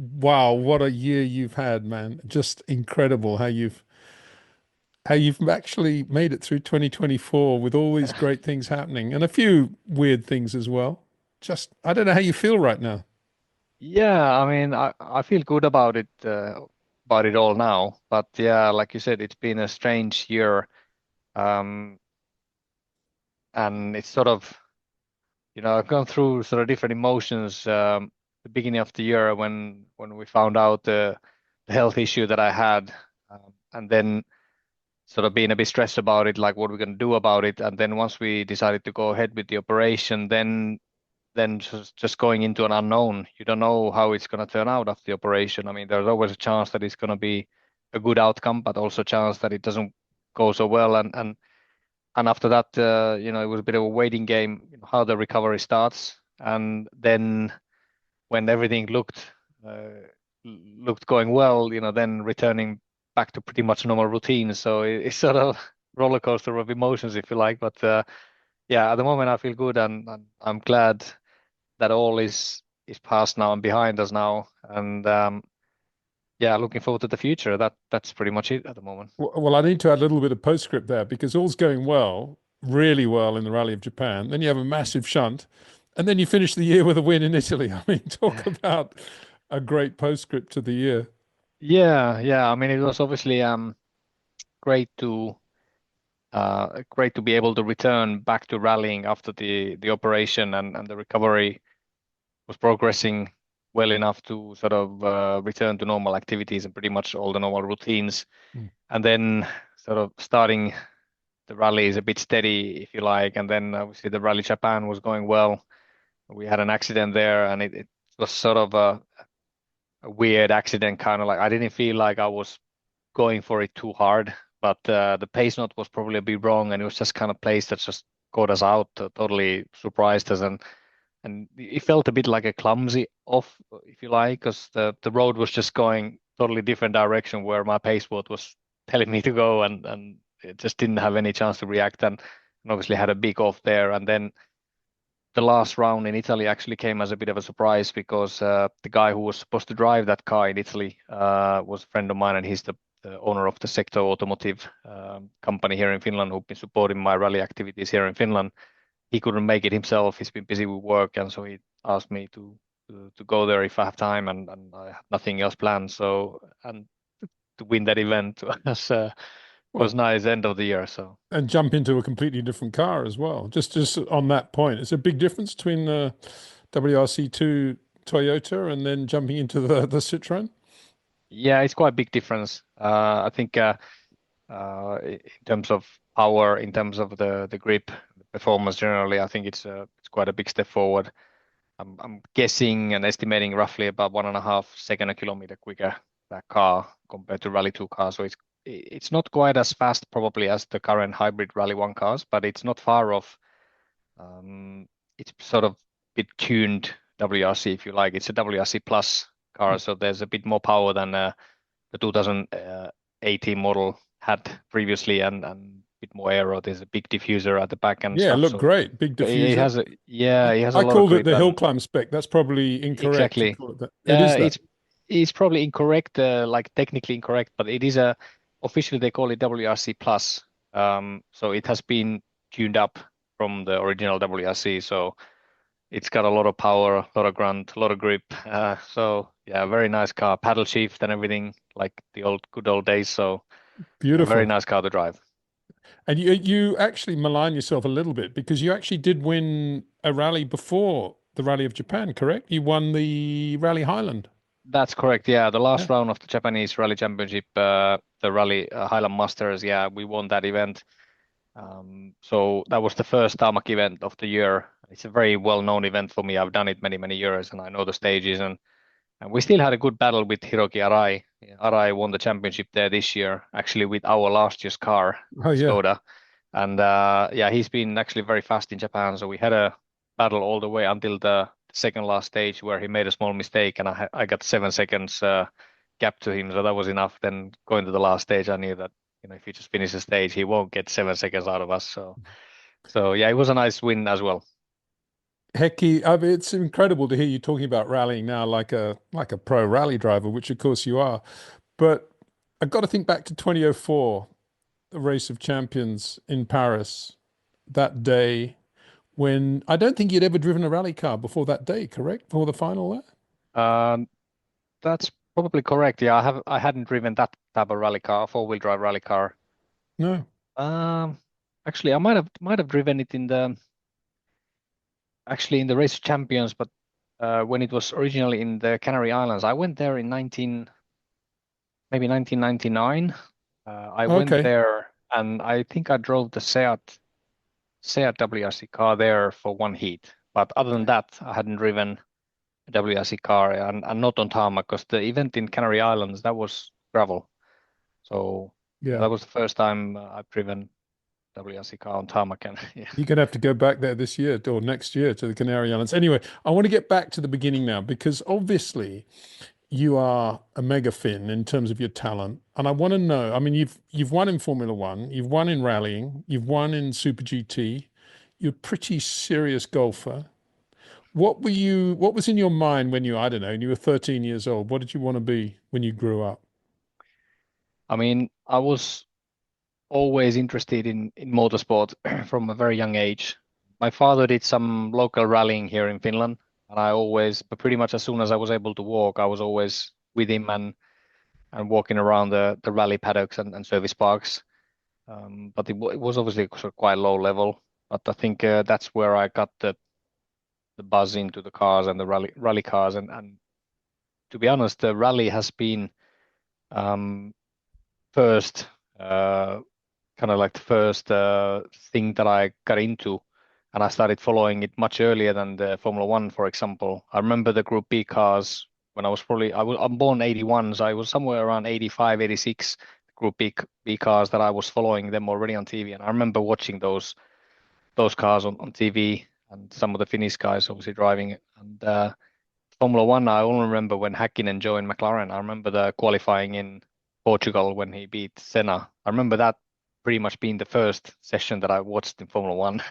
Wow, what a year you've had, man. Just incredible how you've actually made it through 2024 with all these great things happening and a few weird things as well. Just, I don't know how you feel right now. Yeah, I mean, I feel good about it all now. But yeah, like you said, it's been a strange year, um, and it's sort of, I've gone through sort of different emotions. The beginning of the year when we found out the health issue that I had, and then sort of being a bit stressed about it, like what we're going to do about it. And then once we decided to go ahead with the operation, then just going into an unknown. You don't know how it's going to turn out after the operation. I mean, there's always a chance that it's going to be a good outcome, but also a chance that it doesn't go so well. And after that, it was a bit of a waiting game, how the recovery starts. And then when everything looked going well, then returning back to pretty much normal routine. So it's sort of roller coaster of emotions, if you like. But yeah, at the moment I feel good, and I'm glad that all is past now and behind us now. And yeah, looking forward to the future. That's pretty much it at the moment. Well, I need to add a little bit of postscript there because all's going well, really well in the Rally of Japan. Then you have a massive shunt, and then you finish the year with a win in Italy. I mean, talk about a great postscript to the year. Yeah, yeah. I mean, it was obviously great to great to be able to return back to rallying after the operation, and the recovery was progressing well enough to sort of return to normal activities and pretty much all the normal routines. Mm. And then sort of starting the rally is a bit steady, if you like. And then obviously the Rally Japan was going well. We had an accident there, and it was sort of a weird accident, kind of like I didn't feel like I was going for it too hard, but the pace note was probably a bit wrong, and it was just kind of place that just caught us out, totally surprised us, and it felt a bit like a clumsy off, if you like, because the road was just going totally different direction where my pace board was telling me to go, and it just didn't have any chance to react, and obviously had a big off there. And then the last round in Italy actually came as a bit of a surprise because the guy who was supposed to drive that car in Italy was a friend of mine, and he's the owner of the Secto Automotive company here in Finland, who's been supporting my rally activities here in Finland. He couldn't make it himself. He's been busy with work, and so he asked me to go there if I have time, and I have nothing else planned. So, and to win that event was Well, nice end of the year. So. and jump into a completely different car as well. Just on that point, it's a big difference between the WRC2 Toyota and then jumping into the Citroen. Yeah, it's quite a big difference. I think in terms of power, in terms of the grip, the performance generally, I think it's quite a big step forward. I'm guessing and estimating roughly about 1.5 seconds a kilometer quicker that car compared to Rally 2 cars. So it's not quite as fast probably as the current hybrid Rally 1 cars, but it's not far off. Um, it's sort of bit tuned WRC if you like. It's a WRC Plus car, so there's a bit more power than the 2018 model had previously, and a bit more aero. There's a big diffuser at the back and Yeah, stuff. look So great. Big it diffuser. has a yeah, it has a I lot of called it grip, the hill and climb spec. That's probably incorrect to exactly. call it that. It Uh, is that. it's it's probably incorrect, like technically incorrect, but it is a officially they call it WRC plus. So it has been tuned up from the original WRC. So it's got a lot of power, a lot of grunt, a lot of grip. So yeah, very nice car, paddle shift and everything like the old good old days. So a very Beautiful. nice car to drive. And you actually malign yourself a little bit because you actually did win a rally before the Rally of Japan, correct? You won the Rally Highland. That's correct. Yeah, the Yeah. last round of the Japanese Rally Championship, the Rally Highland Masters. Yeah, we won that event. So that was the first tarmac event of the year. It's a very well-known event for me. I've done it many, many years, and I know the stages. And we still had a good battle with Hiroki Arai. Yeah, Arai won the championship there this year, actually with our last year's car, Oh yeah. Skoda. And yeah, he's been actually very fast in Japan. So we had a battle all the way until the second last stage where he made a small mistake, and I got 7 seconds gap to him. So that was enough. Then going to the last stage, I knew that if he just finishes the stage, he won't get 7 seconds out of us. So yeah, it was a nice win as well. Hecky, I mean, it's incredible to hear you talking about rallying now like a pro rally driver, which of course you are. But I've got to think back to 2004, the race of champions in Paris, that day when I don't think you'd ever driven a rally car before that day, correct? Before the final there? Um, that's probably correct. Yeah, I hadn't driven that type of rally car, four-wheel drive rally car. No. Um, Actually, I might have driven it in the actually in the Race of Champions, but when it was originally in the Canary Islands, I went there in 19 maybe 1999. I went Okay. there and I think I drove the Seat WRC car there for one heat. But other than that, I hadn't driven a WRC car and not on tarmac because the event in Canary Islands that was gravel. So yeah, Yeah. that was the first time I've driven WRC car on tarmac and yeah. You're going to have to go back there this year or next year to the Canary Islands. Anyway, I want to get back to the beginning now because obviously you are a mega fin in terms of your talent. And I want to know, I mean, you've won in Formula One, you've won in rallying, you've won in Super GT. You're a pretty serious golfer. What was in your mind when I don't know, when you were 13 years old? What did you want to be when you grew up? I mean, I was always interested in motorsport from a very young age. My father did some local rallying here in Finland, and I always, but pretty much as soon as I was able to walk, I was always with him and walking around the rally paddocks and service parks. But it was obviously sort of quite low level. But I think that's where I got the buzz into the cars and the rally cars. And to be honest, the rally has been um, first. Kind of like the first thing that I got into, and I started following it much earlier than the Formula One, for example. I remember the Group B cars when I was probably I'm born 81, so I was somewhere around 85, 86. Group B cars that I was following them already on TV, and I remember watching those cars on TV and some of the Finnish guys obviously driving it. And Formula One, I only remember when Häkkinen joined McLaren. I remember the qualifying in Portugal when he beat Senna. I remember that pretty much being the first session that I watched in Formula One.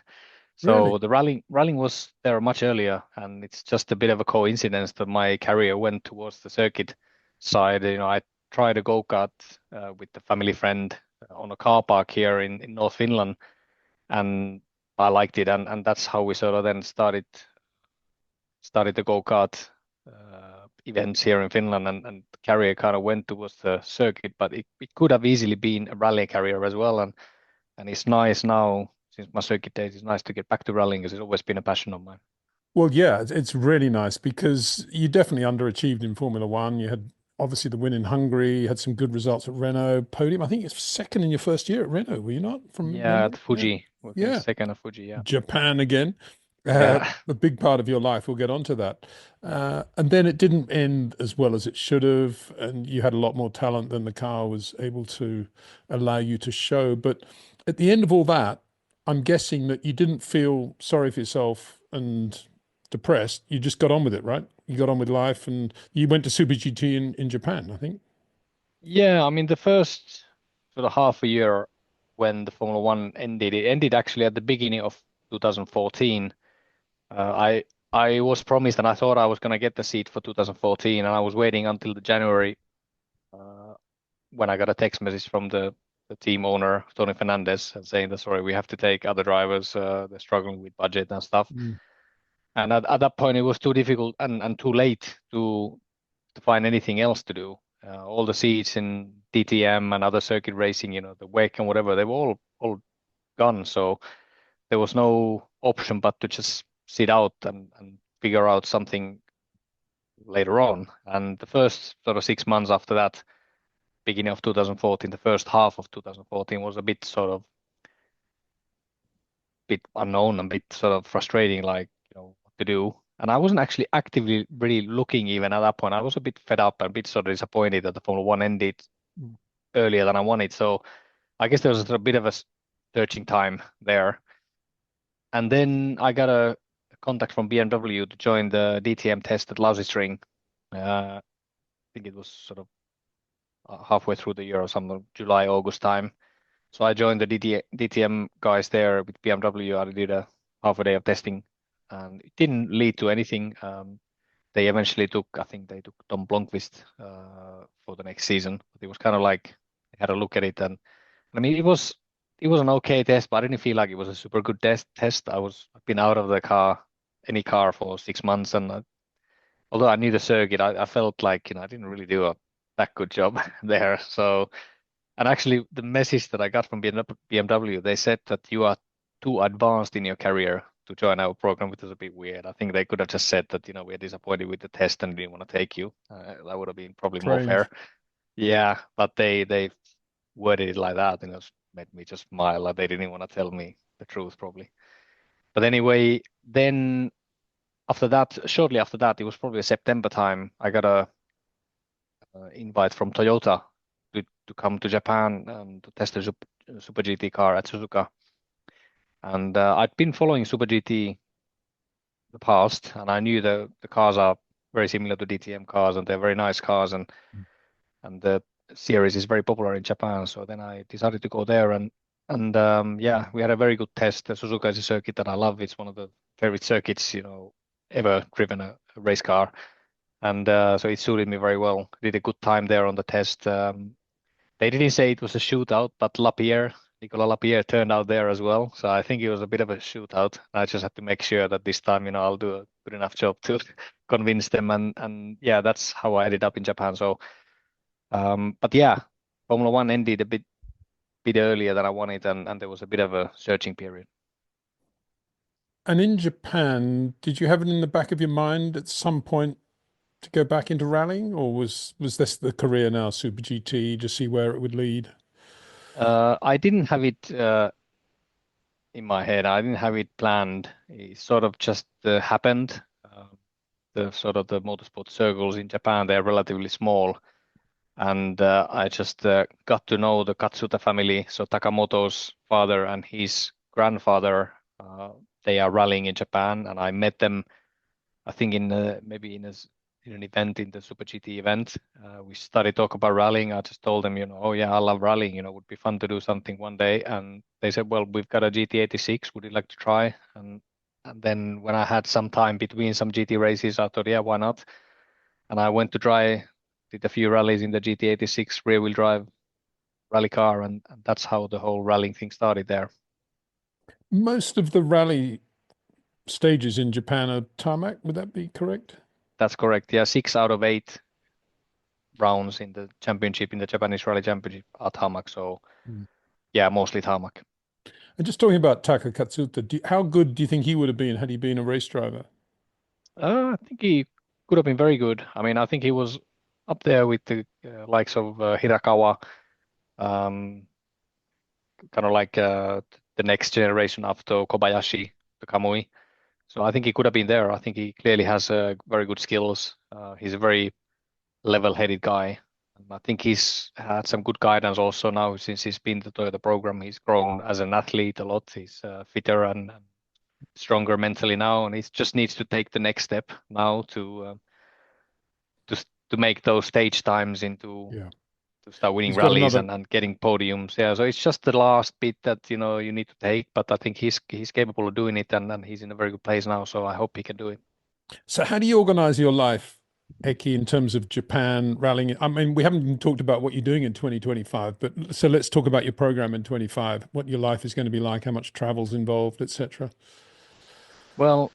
So Really? the rallying was there much earlier, and it's just a bit of a coincidence that my career went towards the circuit side. You know, I tried a go-kart with the family friend on a car park here in North Finland, and I liked it, and that's how we sort of then started the go-kart events here in Finland, and the career kind of went towards the circuit, but it could have easily been a rally career as well, and it's nice now since my circuit days. It's nice to get back to rallying because it's always been a passion of mine. Well, yeah, it's really nice because you definitely underachieved in Formula One. You had obviously the win in Hungary, you had some good results at Renault, podium. I think it's second in your first year at Renault, were you not, from Yeah, at memory? Yeah. Fuji, we Yeah. finished second at Fuji. Yeah, Japan again. yeah, A big part of your life. We'll get onto that. And then it didn't end as well as it should have, and you had a lot more talent than the car was able to allow you to show. But at the end of all that, I'm guessing that you didn't feel sorry for yourself and depressed. You just got on with it, right? You got on with life, and you went to Super GT in Japan, I think. yeah. I mean, the first sort of half a year when the Formula One ended, it ended actually at the beginning of 2014. I was promised, and I thought I was going to get the seat for 2014, and I was waiting until the January uh, when I got a text message from the team owner, Tony Fernandez, saying that sorry, we have to take other drivers. They're struggling with budget and stuff. Mm. And at that point, it was too difficult and too late to find anything else to do. All the seats in DTM and other circuit racing, you know, the WEC and whatever, they were all gone. So there was no option but to just sit out and figure out something later on. And the first sort of 6 months after that, beginning of 2014, the first half of 2014 was a bit sort of bit unknown, a bit sort of frustrating, like what to do. And I wasn't actually actively really looking even at that point. I was a bit fed up and a bit sort of disappointed that the Formula One ended earlier than I wanted. So I guess there was a bit of a searching time there. And then I got a contact from BMW to join the DTM test at Lousy String. I think it was sort of halfway through the year or something, July, August time. So I joined the DTM guys there with BMW. I did a half a day of testing. and it didn't lead to anything. They eventually I think they took Tom Blomqvist for the next season. But it was kind of like they had a look at it, and I mean it was an okay test, but I didn't feel like it was a super good test. I've been out of the any car for 6 months, and although I knew the circuit, I felt like I didn't really do a that good job there. So, and actually the message that I got from BMW, they said that you are too advanced in your career to join our program, which is a bit weird. I think they could have just said that we're disappointed with the test and didn't want to take you. That would have been probably more fair. Strange. Yeah, but they worded it like that, and it made me just smile. Like they didn't want to tell me the truth, probably. But anyway, then after that, shortly after that, it was probably September time. I got a invite from Toyota to come to Japan and to test the Super GT car at Suzuka. And I'd been following Super GT the past, and I knew the cars are very similar to DTM cars, and they're very nice cars, and the series is very popular in Japan. So then I decided to go there, and yeah, we had a very good test. Suzuka is a circuit that I love. It's one of the favorite circuits, ever driven a race car. And so it suited me very well. Did a good time there on the test. They didn't say it was a shootout, but Nicolas Lapierre turned out there as well. So I think it was a bit of a shootout. I just had to make sure that this time, I'll do a good enough job to convince them. And yeah, that's how I ended up in Japan. So, but yeah, Formula One ended a bit earlier than I wanted, and there was a bit of a searching period. And in Japan, did you have it in the back of your mind at some point to go back into rallying, or was this the career now, Super GT, to see where it would lead? I didn't have it in my head. I didn't have it planned. It sort of just happened. The sort of the motorsport circles in Japan, they're relatively small. And I just got to know the Katsuta family. So Takamoto's father and his grandfather, they are rallying in Japan, and I met them. I think maybe in an event in the Super GT event. We started talk about rallying. I just told them, oh yeah, I love rallying. Would be fun to do something one day. And they said, well, we've got a GT86. Would you like to try? And then when I had some time between some GT races, I thought, yeah, why not? And I went to try, did a few rallies in the GT86 rear-wheel drive rally car, and that's how the whole rallying thing started there. Most of the rally stages in Japan are tarmac. Would that be correct? That's correct. Yeah, 6 out of 8 rounds in the championship, in the Japanese Rally Championship, are tarmac. So Mm. yeah, mostly tarmac. And just talking about Taka Katsuta, how good do you think he would have been had he been a race driver? I think he could have been very good. I mean, I think he was up there with the likes of Hirakawa, um, kind of like the next generation after Kobayashi, the Kamui. So I think he could have been there. I think he clearly has very good skills. He's a very level-headed guy. And I think he's had some good guidance also now since he's been to the program. He's grown as an athlete a lot. He's fitter and stronger mentally now, and he just needs to take the next step now to make those stage times into Yeah, to start winning he's got rallies another. and getting podiums. Yeah, so it's just the last bit that you need to take, but I think he's capable of doing it, and he's in a very good place now. So I hope he can do it. So, how do you organize your life, Heikki, in terms of Japan rallying? I mean, we haven't even talked about what you're doing in 2025, but so let's talk about your program in 25, what your life is going to be like, how much travel's involved, etc. Well,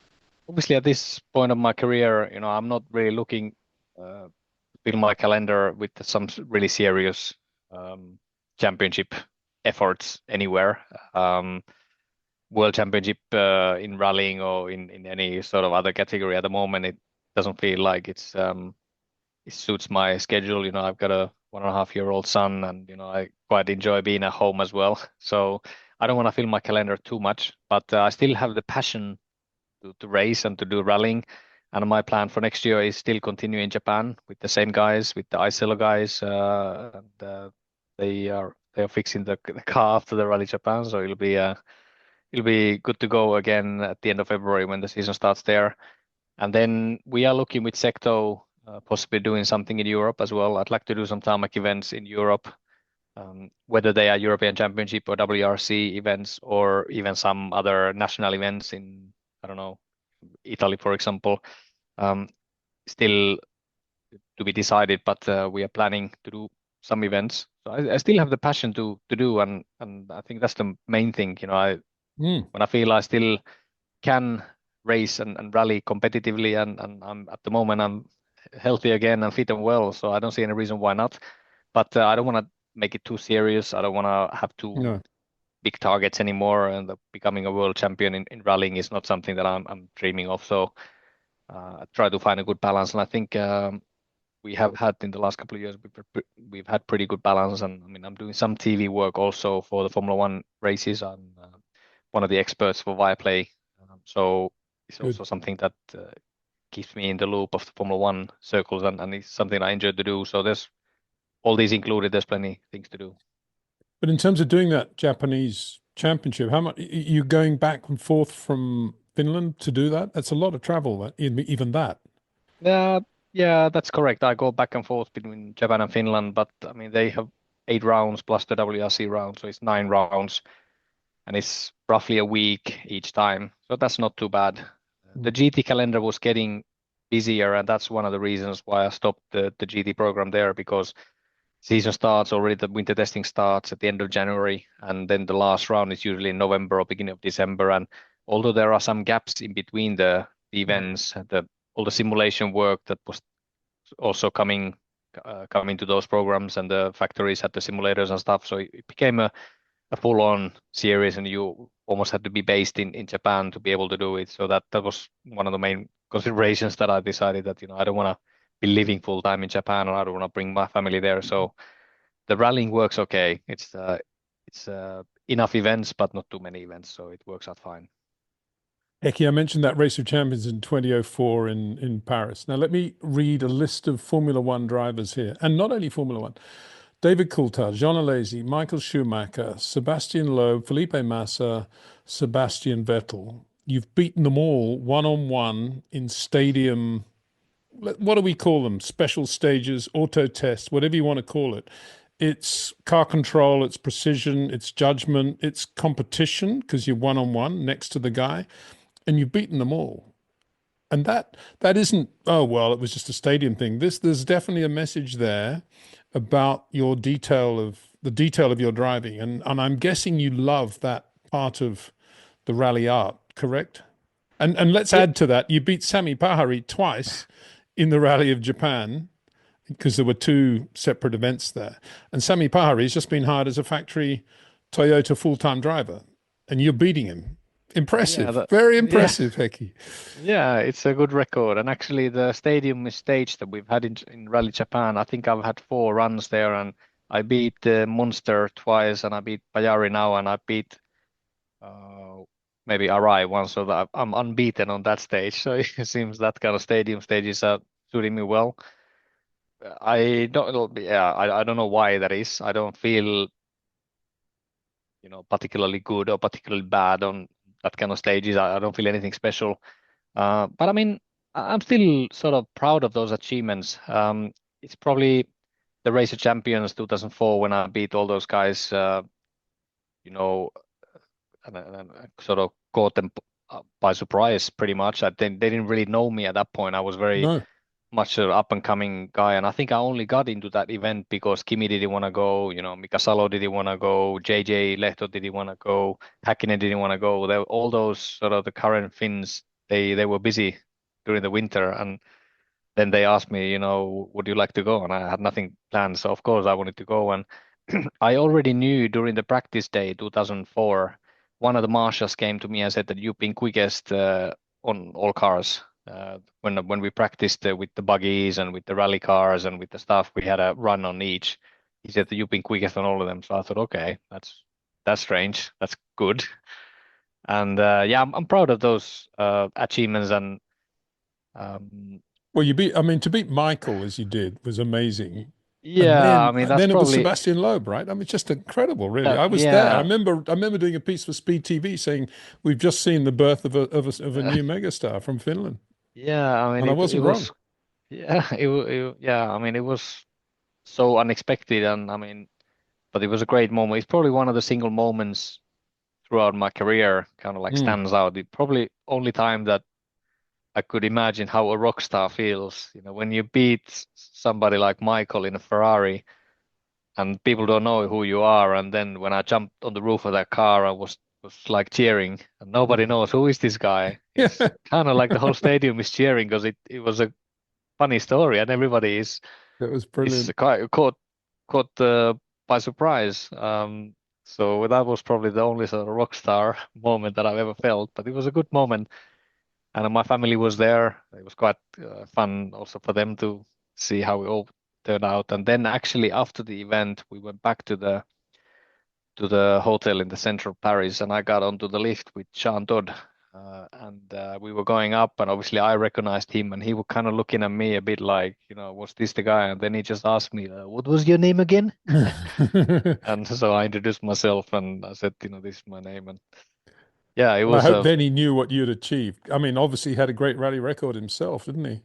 obviously at this point of my career, I'm not really looking to fill my calendar with some really serious um, championship efforts anywhere. World Championship in rallying or in any sort of other category at the moment, it doesn't feel like it suits my schedule. I've got a 1.5-year-old son, and I quite enjoy being at home as well. So I don't want to fill my calendar too much, but I still have the passion to race and to do rallying. And my plan for next year is still continue in Japan with the same guys, with the Icello guys. And they are fixing the car after the Rally Japan, so it'll be good to go again at the end of February when the season starts there. And then we are looking with Secto possibly doing something in Europe as well. I'd like to do some tarmac events in Europe, whether they are European Championship or WRC events or even some other national events in, I don't know, Italy, for example. Um, Still to be decided, but we are planning to do some events. So I still have the passion to do, and I think that's the main thing. Mm. When I feel I still can race and rally competitively, and I'm at the moment I'm healthy again and fit and well, so I don't see any reason why not. But I don't want to make it too serious. I don't want to have too No. big targets anymore, and becoming a world champion in rallying is not something that I'm dreaming of. So I try to find a good balance, and I think we have had in the last couple of years we've had pretty good balance. And I mean, I'm doing some TV work also for the Formula One races. I'm one of the experts for Viaplay, so it's Good. also something that keeps me in the loop of the Formula One circles, and it's something I enjoy to do. So there's all these included. There's plenty things to do. But in terms of doing that Japanese championship, how much you going back and forth from Finland to do that? That's a lot of travel, even that. Yeah, yeah, that's correct. I go back and forth between Japan and Finland, but I mean they have 8 rounds plus the WRC round, so it's 9 rounds, and it's roughly a week each time. So that's not too bad. The Mm. GT calendar was getting busier, and that's one of the reasons why I stopped the GT program there, because season starts already, the winter testing starts at the end of January, and then the last round is usually in November or beginning of December. And although there are some gaps in between the events, all the simulation work that was also coming to those programs, and the factories had the simulators and stuff. So it became a full-on series, and you almost had to be based in Japan to be able to do it. So that was one of the main considerations that I decided that I don't want to be living full time in Japan, or I don't want to bring my family there. So the rallying works okay. It's enough events, but not too many events, so it works out fine. Heikki, I mentioned that Race of Champions in 2004 in Paris. Now, let me read a list of Formula One drivers here, and not only Formula One. David Coulthard, Jean Alesi, Michael Schumacher, Sebastian Loeb, Felipe Massa, Sebastian Vettel. You've beaten them all one-on-one in stadium. What do we call them? Special stages, auto tests, whatever you want to call it. It's car control, it's precision, it's judgment, it's competition because you're one-on-one next to the guy, and you've beaten them all. And that isn't, oh well, it was just a stadium thing. There's definitely a message there about the detail of your driving. And I'm guessing you love that part of the rally art, correct? And let's Yeah, add to that, you beat Sami Pahari twice in the Rally of Japan because there were two separate events there. And Sami Pahari's just been hired as a factory Toyota full-time driver, and you're beating him. yeah, Impressive, very yeah, impressive, Hecky. yeah. It's a good record, and actually, the stadium stage that we've had in Rally Japan, I think I've had 4 runs there, and I beat Munster twice, and I beat Pajari now, and I beat uh, maybe Arai once, so that I'm unbeaten on that stage. So it seems that kind of stadium stages are suiting me well. I don't, yeah, I don't know why that is. I don't feel, particularly good or particularly bad on that kind of stages. I don't feel anything special. But I mean, I'm still sort of proud of those achievements. It's probably the Race of Champions 2004 when I beat all those guys, you know, and I sort of caught them by surprise pretty much. They didn't really know me at that point. I was very No, much an up and coming guy. And I think I only got into that event because Kimi didn't want to go, Mika Salo didn't want to go, JJ Lehto didn't want to go, Häkkinen didn't want to go. All those sort of the current Finns, they were busy during the winter. And then they asked me, would you like to go? And I had nothing planned. So of course I wanted to go. And I already knew during the practice day 2004, one of the marshals came to me and said that you've been quickest on all cars. When we practiced with the buggies and with the rally cars and with the stuff, we had a run on each. He said that you've been quickest on all of them. So I thought, okay, that's strange. That's good. And yeah, I'm proud of those achievements. And um, well, I mean, to beat Michael as you did was amazing. And yeah, I then, mean that's then it was probably Sebastian Loeb, right? I mean, it's just incredible, really. I was there. yeah. I remember doing a piece for Speed TV saying we've just seen the birth of a new megastar from Finland, Yeah, I mean and I it wasn't wrong. was yeah, yeah, I mean it was so unexpected, and I mean but it was a great moment. It's probably one of the single moments throughout my career kind of like Mm, stands out. It probably only time that I could imagine how a rock star feels. When you beat somebody like Michael in a Ferrari and people don't know who you are. And then when I jumped on the roof of that car, I was like cheering, and nobody knows who is this guy. It's Yeah, kind of like the whole stadium is cheering because it was a funny story, and everybody that was is brilliant. caught by surprise. So that was probably the only sort of rock star moment that I've ever felt, but it was a good moment, and my family was there. It was quite fun also for them to see how it all turned out. And then actually after the event, we went back to the hotel in the central Paris, and I got onto the lift with Sean Todd. And we were going up, and obviously I recognized him, and he was kind of looking at me a bit like, was this the guy? And then he just asked me, "What was your name again?" And so I introduced myself, and I said, "This is my name." And yeah, it Well, I was hope a then he knew what you'd achieved. I mean, obviously he had a great rally record himself, didn't he?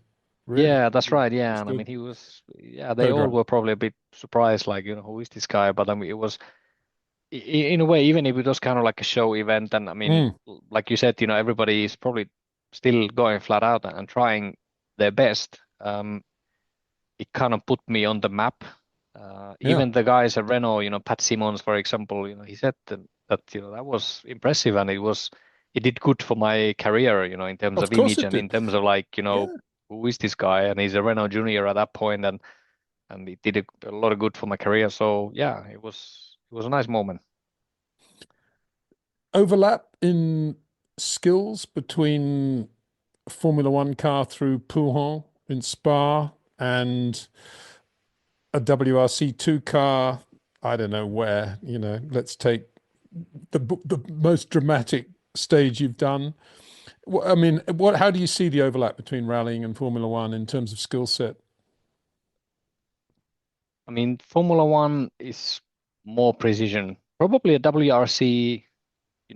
Really, Yeah, that's right. it Yeah, was and I good. mean, yeah, they So all great. were probably a bit surprised, like, who is this guy? But I mean, it was in a way, even if it was kind of like a show event, and I mean, Mm, like you said, everybody is probably still going flat out and trying their best. It kind of put me on the map. yeah, Even the guys at Renault, Pat Simmons, for example, he said that that was impressive, and it did good for my career, in terms of of course image it and in did. terms of like, Yeah. who is this guy? And he's a Renault junior at that point, and it did a lot of good for my career. So yeah, it was a nice moment. Overlap in skills between Formula One car through Pouhon in Spa and a WRC2 car. I don't know where, let's take the most dramatic stage you've done. I mean, how do you see the overlap between rallying and Formula One in terms of skill set? I mean, Formula One is more precision. Probably a WRC,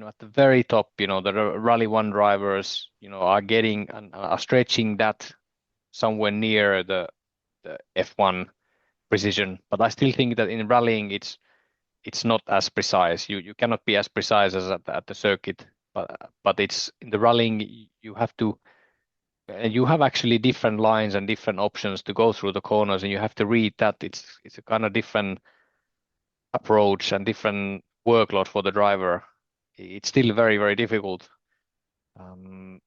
at the very top, the Rally One drivers, are getting and are stretching that somewhere near the F1 precision. But I still think that in rallying, it's not as precise. You cannot be as precise as at the circuit. But it's in the rallying, you have actually different lines and different options to go through the corners, and you have to read that. It's a kind of different approach and different workload for the driver. It's still very, very difficult. Um,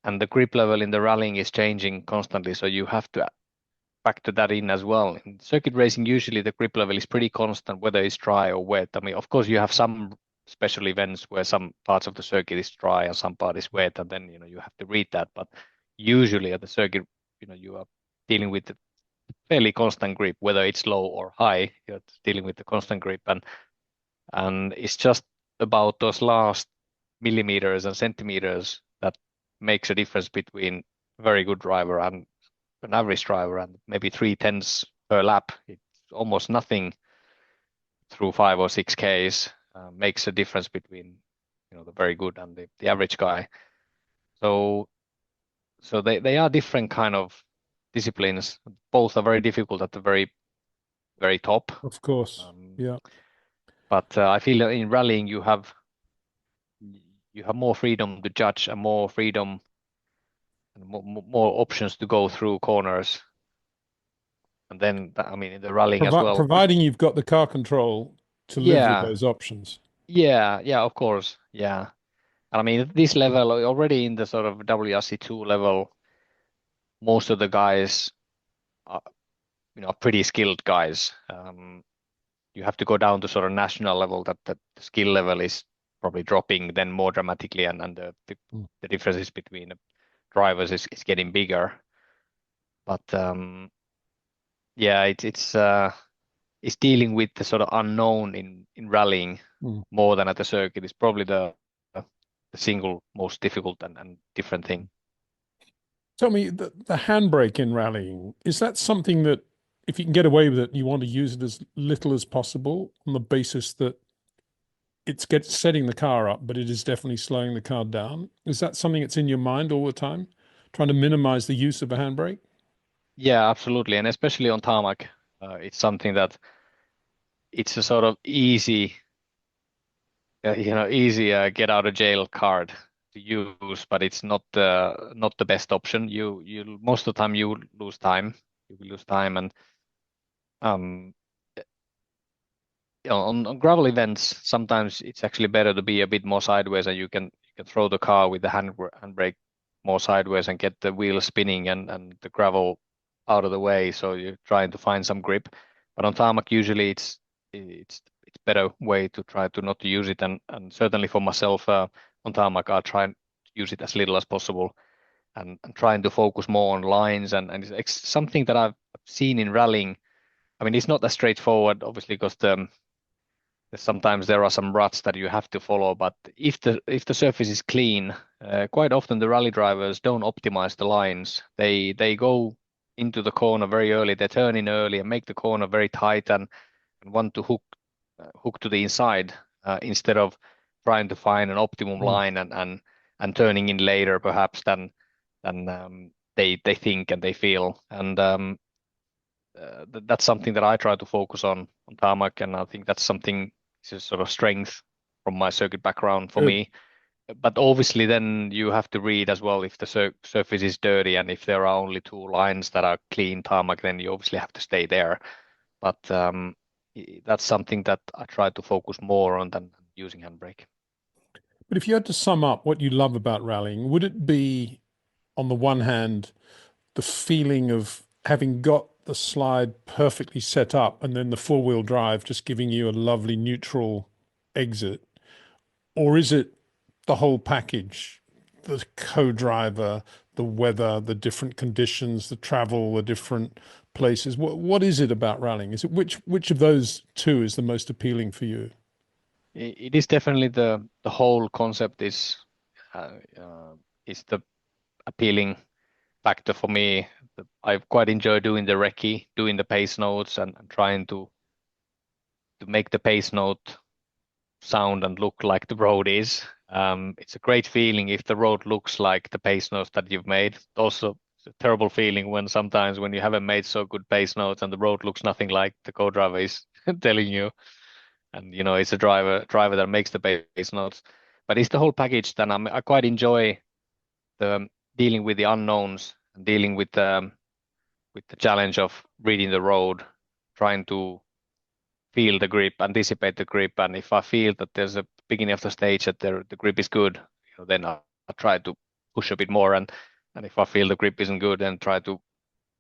and the grip level in the rallying is changing constantly, so you have to factor that in as well. In circuit racing, usually the grip level is pretty constant, whether it's dry or wet. I mean, of course, you have some special events where some parts of the circuit is dry and some part is wet, and then you have to read that. But usually at the circuit, you are dealing with the fairly constant grip, whether it's low or high. You're dealing with the constant grip, and it's just about those last millimeters and centimeters that makes a difference between a very good driver and an average driver, and maybe 3/10 per lap. It's almost nothing through 5 or 6 Ks. Makes a difference between the very good and the average guy. So they are different kind of disciplines. Both are very difficult at the very very top. Of course. Um, Yeah. but I feel that in rallying you have more freedom to judge and more freedom and more options to go through corners. And then, I mean, in the rallying as well. Providing you've got the car control to live with Yeah, those options. yeah, of course. Yeah. And I mean, at this level, already in the sort of WRC2 level, most of the guys are, pretty skilled guys. You have to go down to sort of national level that the skill level is probably dropping then more dramatically, and Mm. the differences between the drivers is getting bigger. But yeah, it's dealing with the sort of unknown in rallying Mm. more than at the circuit is probably the single most difficult and different thing. Tell me, the handbrake in rallying, is that something that if you can get away with it, you want to use it as little as possible on the basis that setting the car up, but it is definitely slowing the car down? Is that something that's in your mind all the time, trying to minimize the use of a handbrake? Yeah, absolutely, and especially on tarmac, it's something that it's a sort of easy get out of jail card. to use, but it's not the best option. You most of the time you lose time. You will lose time, and um, on gravel events, sometimes it's actually better to be a bit more sideways, and you can throw the car with the handbrake more sideways and get the wheel spinning and the gravel out of the way. So you're trying to find some grip. But on tarmac, usually it's better way to try to not to use it. And certainly for myself, on tarmac, I try and use it as little as possible and trying to focus more on lines and it's something that I've seen in rallying. I mean, it's not as straightforward, obviously, because sometimes there are some ruts that you have to follow, but if the surface is clean, quite often the rally drivers don't optimize the lines. They go into the corner very early, they turn in early and make the corner very tight and want to hook to the inside instead of trying to find an optimum Mm. line and turning in later perhaps than they think and they feel. And that's something that I try to focus on tarmac, and I think that's something is a sort of strength from my circuit background for Good. me. But obviously, then you have to read as well if the surface is dirty and if there are only two lines that are clean tarmac, then you obviously have to stay there. But that's something that I try to focus more on than using handbrake. But if you had to sum up what you love about rallying, would it be, on the one hand, the feeling of having got the slide perfectly set up and then the four-wheel drive just giving you a lovely neutral exit? Or is it the whole package? The co-driver, the weather, the different conditions, the travel, the different places. What is it about rallying? Is it which of those two is the most appealing for you? It is definitely the whole concept uh, uh, is the appealing factor for me. I quite enjoy doing the recce, doing the pace notes, and trying to make the pace note sound and look like the road is. It's a great feeling if the road looks like the pace notes that you've made. Also, it's a terrible feeling when sometimes when you haven't made so good pace notes and the road looks nothing like the co-driver is telling you. And it's a driver that makes the pace notes. But it's the whole package that I quite enjoy the dealing with the unknowns and dealing with the challenge of reading the road, trying to feel the grip, anticipate the grip, and if I feel that there's a beginning of the stage that the grip is good, then I try to push a bit more, and if I feel the grip isn't good, then try to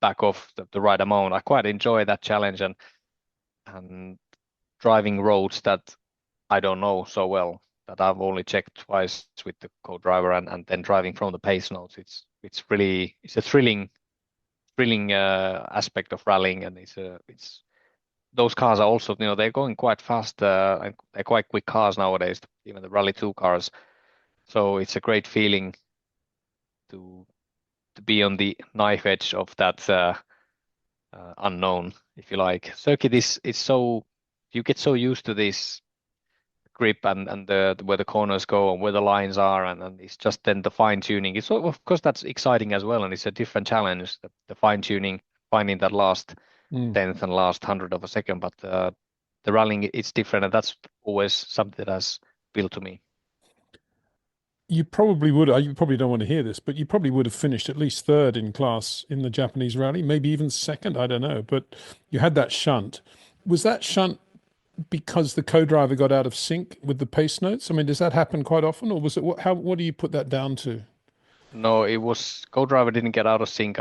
back off the right amount. I quite enjoy that challenge and driving roads that I don't know so well that I've only checked twice with the co-driver and then driving from the pace notes. It's a thrilling aspect of rallying, and it's those cars are also, they're going quite fast and they're quite quick cars nowadays, even the Rally 2 cars. So it's a great feeling to be on the knife edge of that unknown, if you like. Circuit is so you get so used to this grip and the where the corners go and where the lines are, and it's just then the fine tuning. It's of course that's exciting as well, and it's a different challenge, the fine tuning, finding that last Mm. tenth and last hundred of a second. But the rallying it's different, and that's always something that has built to me. You probably would. You probably don't want to hear this, but you probably would have finished at least third in class in the Japanese rally, maybe even second. I don't know. But you had that shunt. Was that shunt because the co-driver got out of sync with the pace notes? I mean, does that happen quite often, or was it what do you put that down to? No, it was co-driver didn't get out of sync.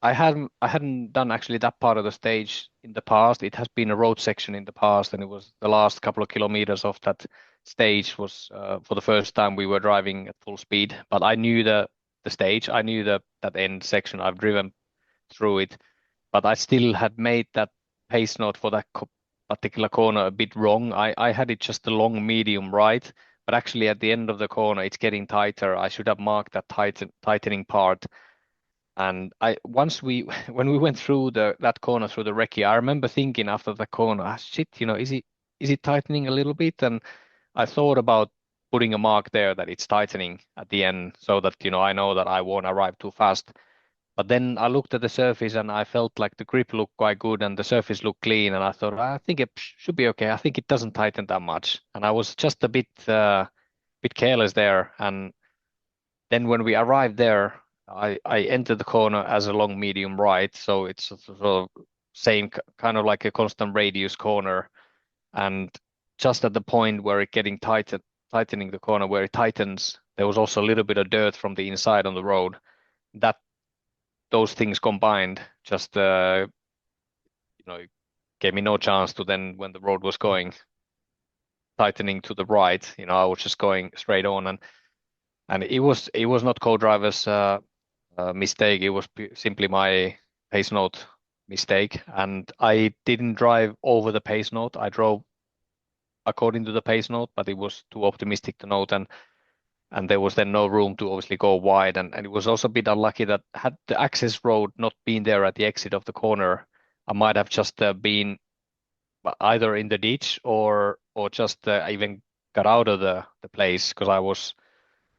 I hadn't done actually that part of the stage in the past. It has been a road section in the past, and it was the last couple of kilometers of that stage was for the first time we were driving at full speed. But I knew the stage. I knew that end section. I've driven through it, but I still had made that pace note for that particular corner a bit wrong. I had it just a long medium right, but actually at the end of the corner it's getting tighter. I should have marked that tightening part. And I once we when we went through that corner through the recce, I remember thinking after the corner, ah, shit, is it tightening a little bit? And I thought about putting a mark there that it's tightening at the end so that I know that I won't arrive too fast. But then I looked at the surface and I felt like the grip looked quite good and the surface looked clean, and I thought I think it should be okay. I think it doesn't tighten that much, and I was just a bit careless there, and then when we arrived there, I entered the corner as a long medium right, so it's sort of same kind of like a constant radius corner, and just at the point where it getting tightening the corner where it tightens, there was also a little bit of dirt from the inside on the road. That those things combined just gave me no chance to then when the road was going tightening to the right, I was just going straight on, and it was not co-driver's mistake. It was simply my pace note mistake, and I didn't drive over the pace note. I drove according to the pace note, but it was too optimistic to note, and there was then no room to obviously go wide, and it was also a bit unlucky that had the access road not been there at the exit of the corner, I might have just been either in the ditch or just even got out of the place, because I was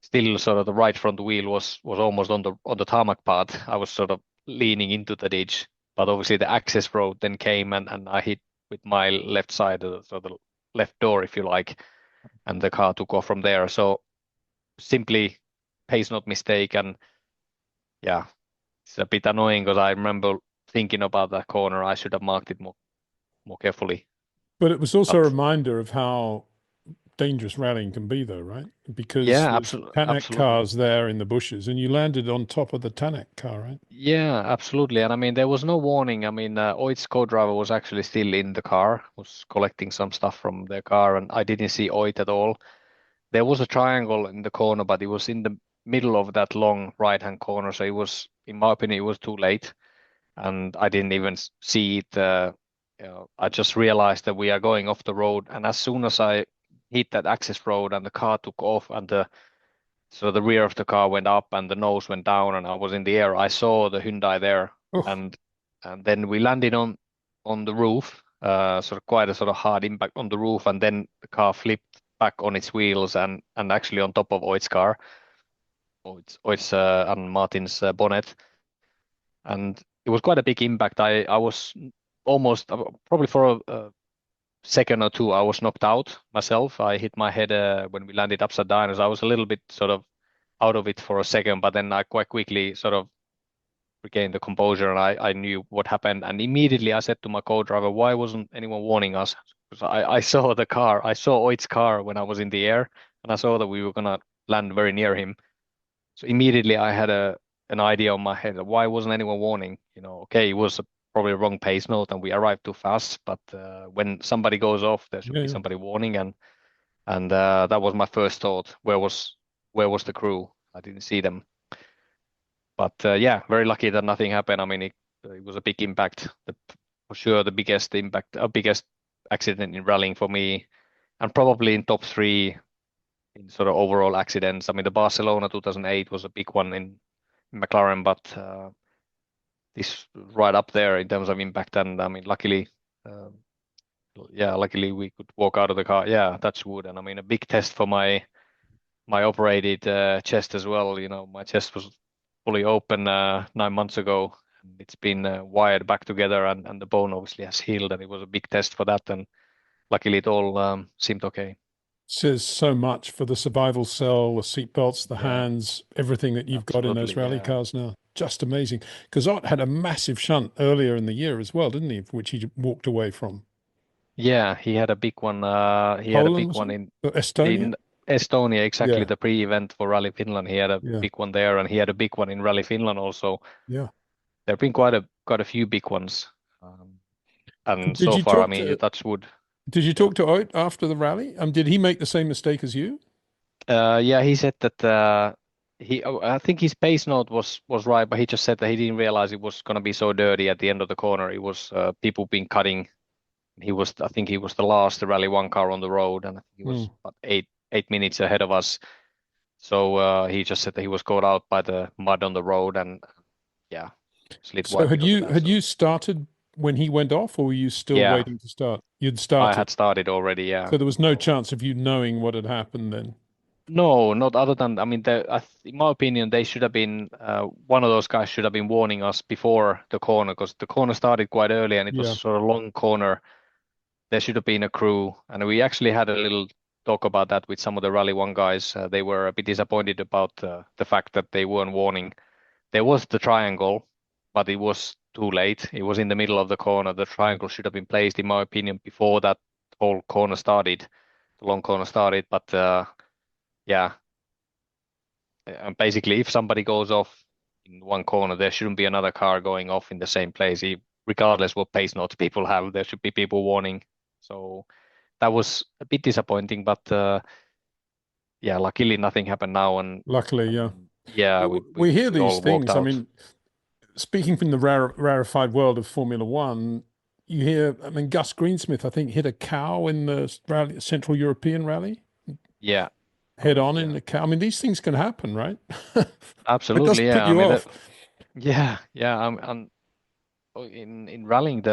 still sort of the right front wheel was almost on the tarmac path. I was sort of leaning into the ditch, but obviously the access road then came, and I hit with my left side, so the left door, if you like, and the car took off from there. So simply pace not mistake, and yeah, it's a bit annoying because I remember thinking about that corner. I should have marked it more carefully. But it was also a But reminder of how dangerous rallying can be, though, right? Because yeah, there's absolutely, Tanak absolutely. cars there in the bushes, and you landed on top of the Tanak car, right? Yeah, absolutely. And I mean, there was no warning. I mean, Oit's co-driver was actually still in the car, was collecting some stuff from their car, and I didn't see Oit at all. There was a triangle in the corner, but it was in the middle of that long right-hand corner. So it was, in my opinion, it was too late, and I didn't even see it. I just realized that we are going off the road, and as soon as I hit that access road and the car took off, and the rear of the car went up and the nose went down, and I was in the air, I saw the Hyundai there, Oh, and then we landed on the roof, sort of quite a sort of hard impact on the roof, and then the car flipped back on its wheels and actually on top of Oit's car, Oit's and Martin's bonnet, and it was quite a big impact. I was almost probably for a second or two I was knocked out myself. I hit my head when we landed upside down, so I was a little bit sort of out of it for a second, but then I quite quickly sort of regained the composure, and I knew what happened. And immediately I said to my co-driver, why wasn't anyone warning us? Because I saw the car, I saw Oit's car when I was in the air, and I saw that we were gonna land very near him. So immediately I had an idea on my head. Why wasn't anyone warning? Okay, it was probably a wrong pace note and we arrived too fast. But when somebody goes off, there should yeah, be yeah. somebody warning. And that was my first thought. Where was the crew? I didn't see them. But yeah, very lucky that nothing happened. I mean, it was a big impact. For sure, the biggest impact, biggest accident in rallying for me, and probably in top three in sort of overall accidents. I mean, the Barcelona 2008 was a big one in McLaren, but this right up there in terms of impact. And I mean, um, luckily we could walk out of the car. Yeah, that's good. And I mean, a big test for my operated chest as well. My chest was fully open 9 months ago, and it's been wired back together, and the bone obviously has healed, and it was a big test for that. And luckily, it all seemed okay. Says so much for the survival cell, the seat belts, the Yeah, hands, everything that you've got in those absolutely. rally Yeah. cars now. Just amazing. Because Ott had a massive shunt earlier in the year as well, didn't he? Which he walked away from. Yeah, he had a big one. He had a Poland, big was one it? in Estonia? in Estonia, exactly Yeah, the pre-event for Rally Finland. He had a yeah, big one there, and he had a big one in Rally Finland also. yeah. There have been quite a few big ones, and Did so you far, I talk mean, to touch wood. Did you Yeah, talk to Ott after the rally? Did he make the same mistake as you? yeah. He said that I think his pace note was right, but he just said that he didn't realize it was gonna be so dirty at the end of the corner. It was people been cutting. I think he was the last Rally One car on the road, and I think he Hmm. was about 8 minutes ahead of us. So he just said that he was caught out by the mud on the road, and yeah, slid So wide had because of you that. had So you started when he went off, or were you still yeah, waiting to start? You'd I started. had started already. Yeah. So there was no So chance of you knowing what had happened then. no, not other than I mean, in my opinion, they should have been one of those guys should have been warning us before the corner, because the corner started quite early and it was Yeah. sort of long corner. There should have been a crew, and we actually had a little talk about that with some of the Rally One guys. They were a bit disappointed about the fact that they weren't warning. There was the triangle, but it was too late. It was in the middle of the corner. The triangle should have been placed, in my opinion, before that whole corner started, the long corner started. But yeah, and basically, if somebody goes off in one corner, there shouldn't be another car going off in the same place. Regardless what pace notes people have, there should be people warning. So that was a bit disappointing, but yeah, luckily nothing happened now, Luckily, yeah. and yeah, We hear we these all walked things. I out. mean, speaking from the rarefied world of Formula One, you hear, I mean, Gus Greensmith, I think, hit a cow in the rally, Central European rally, Yeah, head correct. on in Yeah, the cow. I mean, these things can happen, right? It absolutely. doesn't put Yeah, I you mean off. yeah. In rallying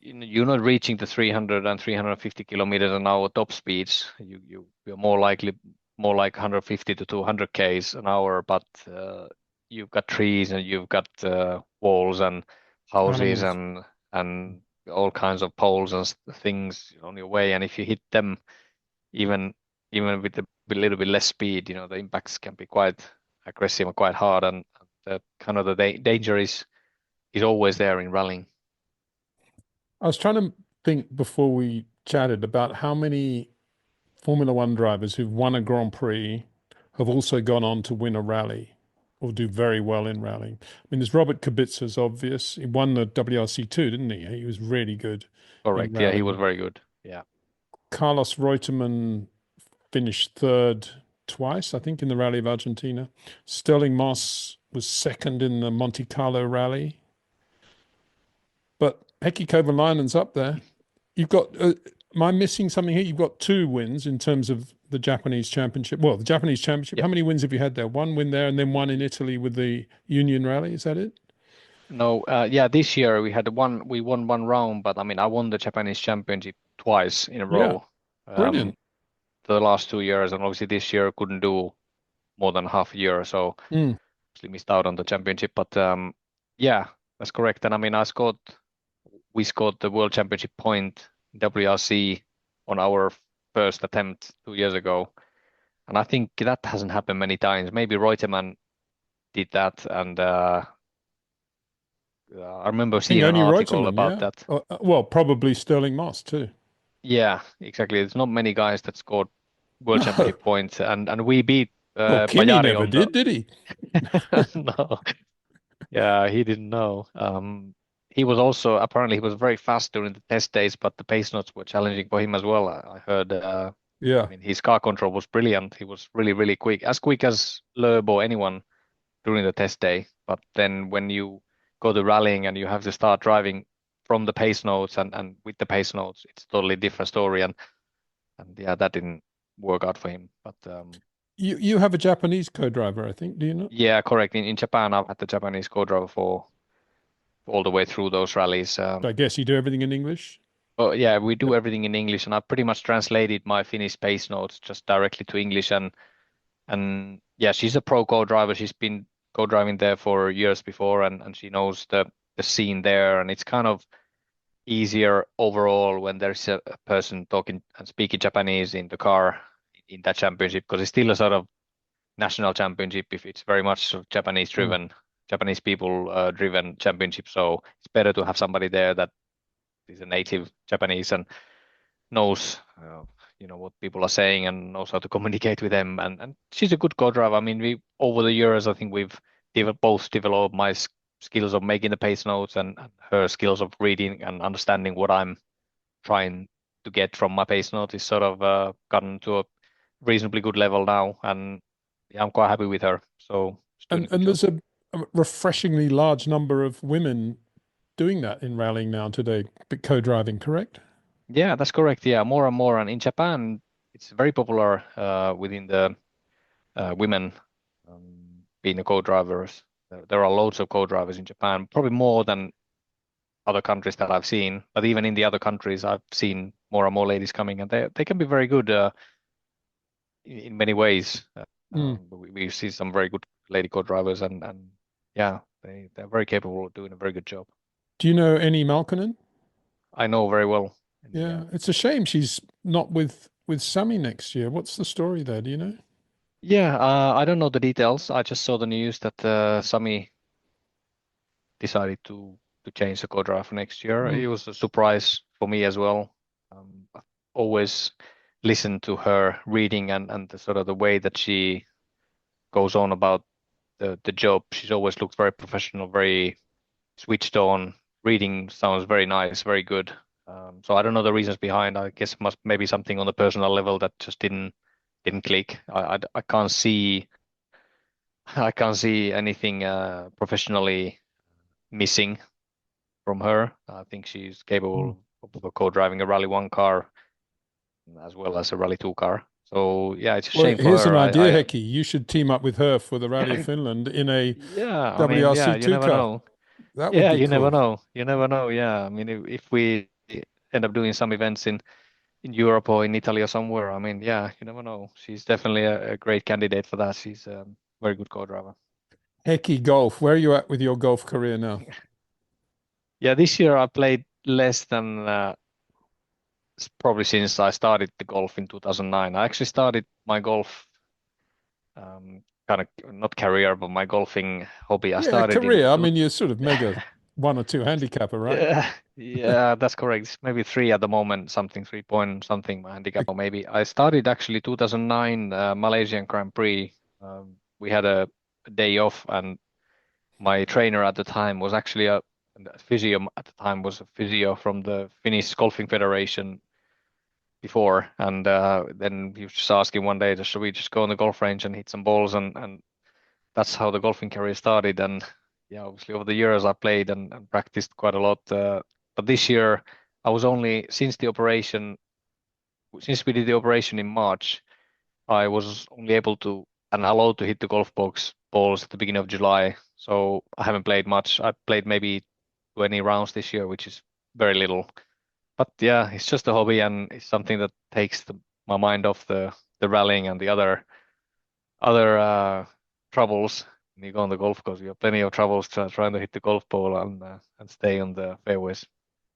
you're not reaching the 300 and 350 kilometers an hour top speeds. You're more like 150 to 200 k's an hour, but you've got trees and you've got walls and houses Animals. and all kinds of poles and things on your way. And if you hit them, even even with a little bit less speed, the impacts can be quite aggressive and quite hard. And the kind of the danger is always there in rallying. I was trying to think before we chatted about how many Formula One drivers who've won a Grand Prix have also gone on to win a rally or do very well in rallying. I mean, there's Robert Kubica's obvious. He won the WRC2, didn't he? He was really good in Correct. Yeah, he was rallying. very good. Yeah. Carlos Reutemann finished third twice, I think, in the Rally of Argentina. Sterling Moss was second in the Monte Carlo rally. But Heikki Kovalainen's up there. You've got, am I missing something here? You've got two wins in terms of the Japanese championship. Well, the Japanese championship, Yep. how many wins have you had there? One win there and then one in Italy with the Union Rally. Is that it? No, yeah, this year we won one round, but I mean, I won the Japanese championship twice in a Yeah, row. Um, brilliant. the last 2 years, and obviously this year couldn't do more than half a year, so Mm. actually missed out on the championship. But yeah, that's correct. And I mean, we scored the World Championship point in WRC on our first attempt 2 years ago, and I think that hasn't happened many times. Maybe Reutemann did that, and I remember I think seeing an only article Reutemann, about yeah. that. Well, probably Sterling Moss too. Yeah, exactly. There's not many guys that scored World No. Championship points, and we beat Well, Kimi Bajari never on the. did he? No, yeah, he didn't know. He was also apparently he was very fast during the test days, but the pace notes were challenging for him as well. I heard. I Yeah. mean, his car control was brilliant. He was really, really quick as Loeb or anyone during the test day. But then when you go to rallying and you have to start driving from the pace notes and with the pace notes, it's a totally different story. And yeah, that didn't work out for him. But You have a Japanese co-driver, I think, do you not? yeah, correct. In Japan, I've had the Japanese co-driver for all the way through those rallies. I guess you do everything in English. But yeah, we do Yep. everything in English, and I pretty much translated my Finnish pace notes just directly to English. And yeah, she's a pro co-driver. She's been co-driving there for years before, and she knows the scene there. And it's kind of easier overall when there's a person talking and speaking Japanese in the car in that championship because it's still a sort of national championship if it's very much sort of Japanese Mm. driven, Japanese people driven championship. So it's better to have somebody there that is a native Japanese and knows what people are saying and knows how to communicate with them. And she's a good co-driver. I mean, we over the years I think we've both developed my skills of making the pace notes and her skills of reading and understanding what I'm trying to get from my pace note is sort of gotten to a reasonably good level now, and yeah, I'm quite happy with her. So she's doing And a good and job. there's a refreshingly large number of women doing that in rallying now today, co-driving, correct? Yeah, that's correct. Yeah, more and more, and in Japan, it's very popular within the women being the co-drivers. There are loads of co-drivers in Japan, probably more than other countries that I've seen. But even in the other countries, I've seen more and more ladies coming, and they can be very good in many ways. Mm. We see some very good lady co-drivers, and yeah, they're very capable of doing a very good job. Do you know any Malkonen? I know very well. And yeah, Yeah, it's a shame she's not with. with Sammy next year. What's the story there? Do you know? Yeah, I don't know the details. I just saw the news that Sami decided to change the co-driver for next year. Mm. It was a surprise for me as well. I've always listened to her reading and the sort of the way that she goes on about the job. She's always looked very professional, very switched on. Reading sounds very nice, very good. So I don't know the reasons behind. I guess it must maybe something on the personal level that just didn't click. I can't see I can't see anything professionally missing from her. I think she's Mm. capable of co-driving a Rally 1 car as well as a Rally 2 car. So yeah, it's a Well, shame for here's an her. idea, Hecky. You should team up with her for the Rally of I Finland in a yeah, I mean, yeah, you WRC2 never car. know. That would Yeah, be you never cool. know. You never know. Yeah, I mean, if we end up doing some events in Europe or in Italy or somewhere, I mean, yeah, you never know. She's definitely a great candidate for that. She's a very good co-driver. Hecky Golf, where are you at with your golf career now? Yeah, this year I played less than probably since I started the golf in 2009. I actually started my golf kind of not career, but my golfing hobby. I Yeah, started in career. I two. mean, you're sort of mega one or two handicapper, right? Yeah, yeah, that's correct. It's maybe three at the moment, something 3 point something my handicap, Like, or maybe I started actually 2009 Malaysian Grand Prix. We had a day off, and my trainer at the time was actually a physio. At the time was a physio from the Finnish Golfing Federation before, and then he was just asking one day, should we just go on the golf range and hit some balls, and that's how the golfing career started. And yeah, obviously over the years I played and practiced quite a lot. But this year I was only since we did the operation in March, I was only able to and allowed to hit the golf box balls at the beginning of July. So I haven't played much. I played maybe 20 rounds this year, which is very little. But yeah, it's just a hobby and it's something that takes my mind off the rallying and the other troubles. When you go on the golf course, you have plenty of troubles trying to hit the golf ball and stay on the fairways.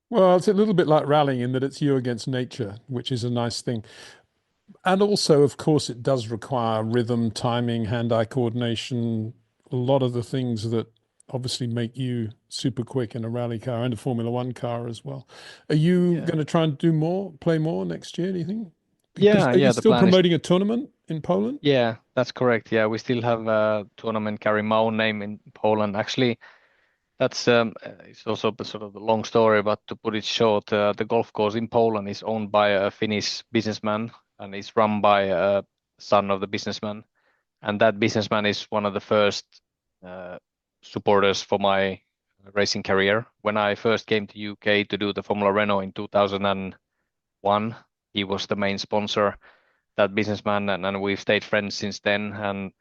well, it's a little bit like rallying in that it's you against nature, which is a nice thing. And also, of course, it does require rhythm, timing, hand-eye coordination, a lot of the things that obviously make you super quick in a rally car and a Formula One car as well. Are you Yeah. going to try and do more, play more next year, do you think? Because Yeah, are you yeah, the still plan is promoting a tournament in Poland? yeah, that's correct. Yeah, we still have a tournament carrying my own name in Poland. Actually, that's it's also a sort of a long story, but to put it short, the golf course in Poland is owned by a Finnish businessman and is run by a son of the businessman. And that businessman is one of the first uh, supporters for my racing career. When I first came to UK to do the Formula Renault in 2001, he was the main sponsor, that businessman, and we've stayed friends since then. And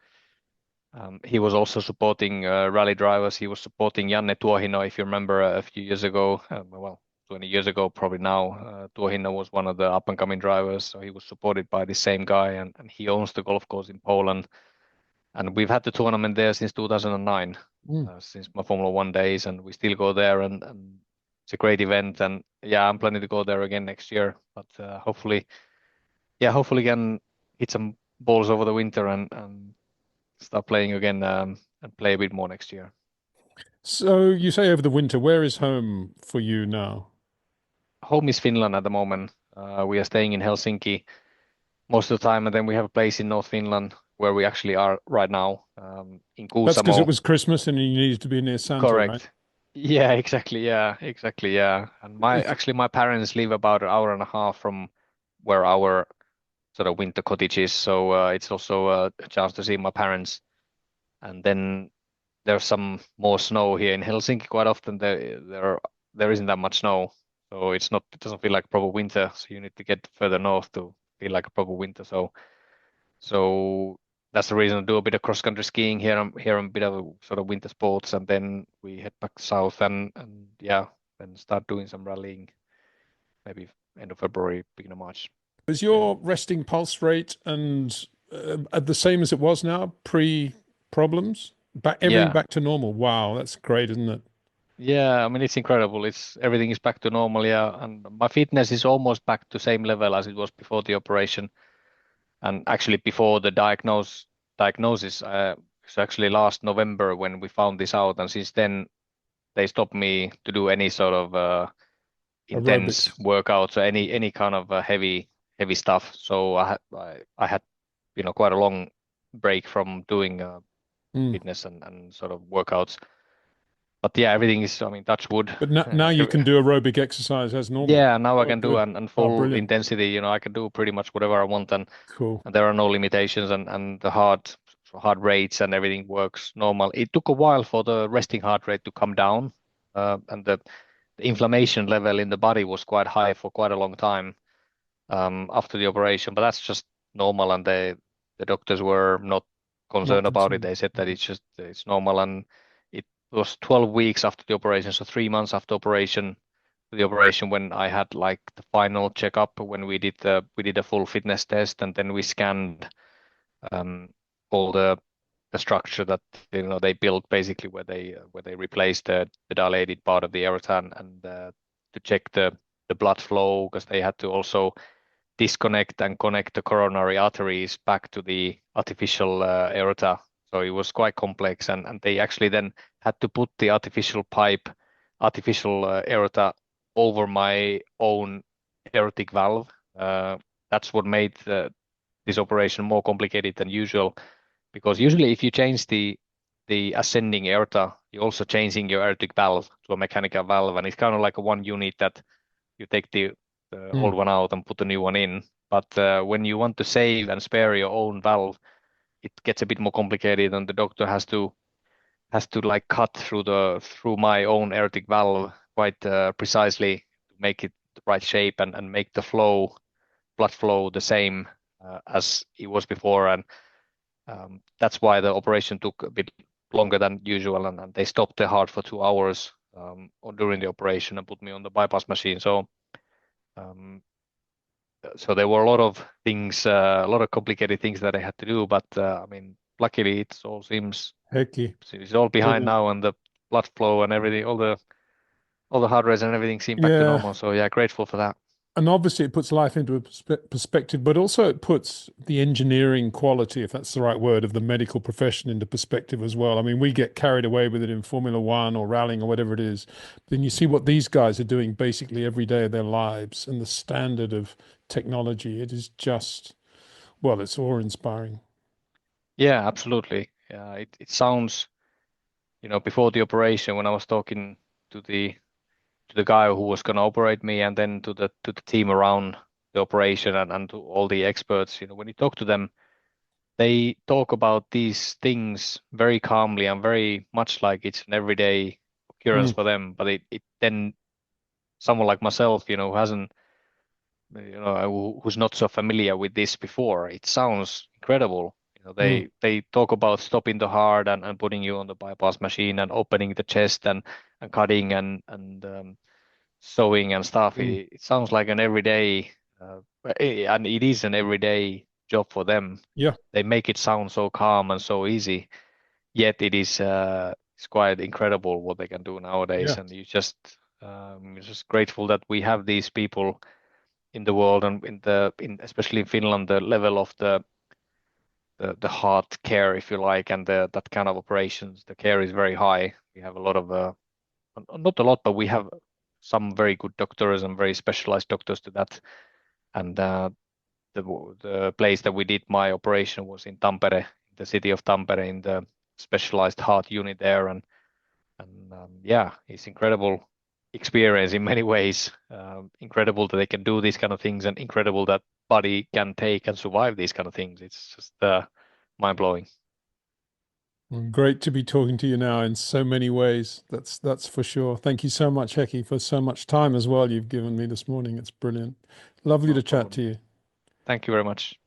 he was also supporting rally drivers. He was supporting Janne Tuohino, if you remember, a few years ago. Well, 20 years ago, probably now. Tuohino was one of the up and coming drivers, so he was supported by the same guy, and he owns the golf course in Poland. And we've had the tournament there since 2009, Mm. since my Formula One days, and we still go there, and it's a great event. And yeah, I'm planning to go there again next year, but hopefully can hit some balls over the winter and start playing again and play a bit more next year. So you say over the winter, where is home for you now? Home is Finland at the moment. We are staying in Helsinki most of the time, and then we have a place in North Finland where we actually are right now, in That's because it Kuusamo. was Christmas and you needed to be near Santa, right? Correct. Yeah, exactly. Yeah, exactly. Yeah. And It's, my parents live about an hour and a half from where our sort of winter cottage is. So it's also a chance to see my parents. And then there's some more snow here in Helsinki quite often. There isn't that much snow. So it doesn't feel like a proper winter. So you need to get further north to feel like a proper winter. So that's the reason I do a bit of cross country skiing here. I'm here on a bit of a sort of winter sports, and then we head back south and yeah, then start doing some rallying maybe end of February, beginning of March. is Depending. your resting pulse rate and the same as it was now, pre-problems? Back everything Yeah, back to normal. Wow, that's great, isn't it? Yeah, I mean it's incredible. It's everything is back to normal, yeah, and my fitness is almost back to same level as it was before the operation, and actually before the diagnosis. It's actually last November when we found this out, and since then they stopped me to do any sort of intense Aerobics. workouts or any kind of heavy stuff. So I had quite a long break from doing Mm. fitness and sort of workouts. But yeah, everything is, I mean, touch wood. But now you can do aerobic exercise as normal. Yeah, now I Oh, can do good. and Oh, full brilliant. intensity. I can do pretty much whatever I want, Cool. and there are no limitations, and the heart rates and everything works normal. It took a while for the resting heart rate to come down, and the inflammation level in the body was quite high for quite a long time after the operation. But that's just normal, and the doctors were not Not concerned about it. concerned. They said that Mm. it's normal, and it was 12 weeks after the operation, so 3 months after the operation when I had like the final checkup when we did a full fitness test, and then we scanned um, all the structure that they built basically where they replaced the dilated part of the aorta, and to check the blood flow because they had to also disconnect and connect the coronary arteries back to the artificial aorta. So it was quite complex, and they actually then had to put the artificial aorta over my own aortic valve. That's what made this operation more complicated than usual, because usually if you change the ascending aorta, you're also changing your aortic valve to a mechanical valve, and it's kind of like a one unit that you take the old Mm. one out and put a new one in. But when you want to save and spare your own valve, it gets a bit more complicated, and the doctor has to like cut through my own aortic valve quite precisely to make it the right shape and make the blood flow the same as it was before, and that's why the operation took a bit longer than usual, and they stopped the heart for 2 hours during the operation and put me on the bypass machine. Um, so there were a lot of things, a lot of complicated things that I had to do, but I mean, luckily it all seems Hecky. it's all behind Brilliant. now, and the blood flow and everything, all the heart rates and everything seem back to Yeah. normal. So yeah, grateful for that. And obviously, it puts life into a perspective, but also it puts the engineering quality, if that's the right word, of the medical profession into perspective as well. I mean, we get carried away with it in Formula One or rallying or whatever it is. Then you see what these guys are doing basically every day of their lives and the standard of technology. It is just, well, it's awe-inspiring. Yeah, absolutely. Yeah, it sounds, before the operation when I was talking to the guy who was going to operate me, and then to the team around the operation, and to all the experts, when you talk to them, they talk about these things very calmly and very much like it's an everyday occurrence Mm, for them. But it then someone like myself, who hasn't, who's not so familiar with this before, it sounds incredible. mm, They talk about stopping the heart and putting you on the bypass machine and opening the chest and cutting and sewing and stuff. mm. It sounds like an everyday, and it is an everyday job for them. Yeah, They make it sound so calm and so easy, yet it's quite incredible what they can do yeah. nowadays. And you're just grateful that we have these people in the world, and in especially in Finland, the level of the heart care, if you like, and that kind of operations, the care is very high. We have a lot of not a lot, but we have some very good doctors and very specialized doctors to that. And the the place that we did my operation was in Tampere, the city of Tampere, in the specialized heart unit there, and yeah, it's incredible experience in many ways. Incredible that they can do these kind of things, and incredible that body can take and survive these kind of things. It's just mind blowing. Well, great to be talking to you now in so many ways. That's for sure. Thank you so much, Hecky, for so much time as well you've given me this morning. It's brilliant. Lovely No to chat problem. to you. Thank you very much.